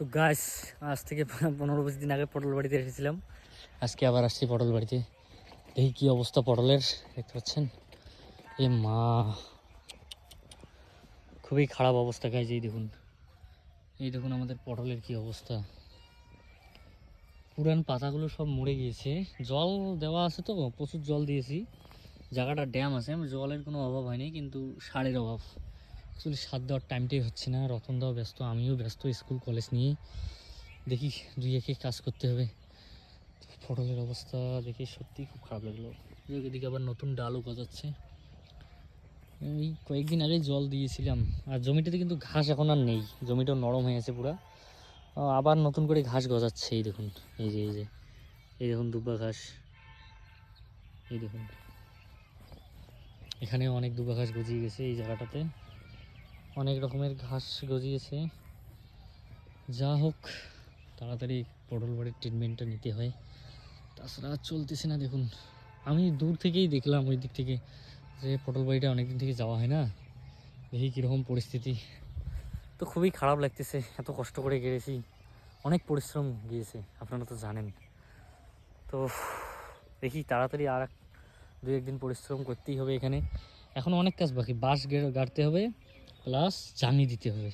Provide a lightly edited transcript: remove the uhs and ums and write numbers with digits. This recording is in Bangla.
তো গাছ আজ থেকে 15-20 দিন আগে পটল বাড়িতে এসেছিলাম, আজকে আবার আসছি পটল বাড়িতে। এই কি অবস্থা পটলের, দেখতে পাচ্ছেন? এ মা, খুবই খারাপ অবস্থা গাছ। এই দেখুন আমাদের পটলের কি অবস্থা। পুরান পাতাগুলো সব মরে গিয়েছে, জল দেওয়া আছে তো, প্রচুর জল দিয়েছি। জায়গাটা ড্যাম আছে, জলের কোনো অভাব হয়নি, কিন্তু সারের অভাব। অ্যাকচুয়ালি সার দেওয়ার টাইমটাই হচ্ছে না, রতনদাও ব্যস্ত, আমিও ব্যস্ত, স্কুল কলেজ নিয়ে দেখি দুই একে কাজ করতে হবে। পটলের অবস্থা দেখে সত্যিই খুব খারাপ লাগলো। এদিকে আবার নতুন ডালও গজাচ্ছে। এই কয়েকদিন আগে জল দিয়েছিলাম, আর জমিটাতে কিন্তু ঘাস এখন আর নেই, জমিটাও নরম হয়ে গেছে পুরা। আবার নতুন করে ঘাস গজাচ্ছে। এই দেখুন, এই দেখুন দুব্বা ঘাস। এই দেখুন এখানে অনেক দুব্বা ঘাস গজিয়ে গেছে, এই জায়গাটাতে অনেক রকমের ঘাস গজিয়েছে। যা হোক, তাড়াতাড়ি পটল বাড়ির ট্রিটমেন্টটা নিতে হয়, তাছাড়া চলতেছে না। দেখুন আমি দূর থেকেই দেখলাম ওই দিক থেকে যে পটল বাড়িটা অনেকদিন থেকে যাওয়া হয় না, দেখি কীরকম পরিস্থিতি। তো খুবই খারাপ লাগতেছে, এত কষ্ট করে গেছি, অনেক পরিশ্রম গিয়েছে, আপনারা তো জানেন। তো দেখি তাড়াতাড়ি আর 2-1 দিন পরিশ্রম করতেই হবে এখানে। এখন অনেক কাজ বাকি, বাঁশ গাড়তে হবে, প্লাস জানি দিতে হবে।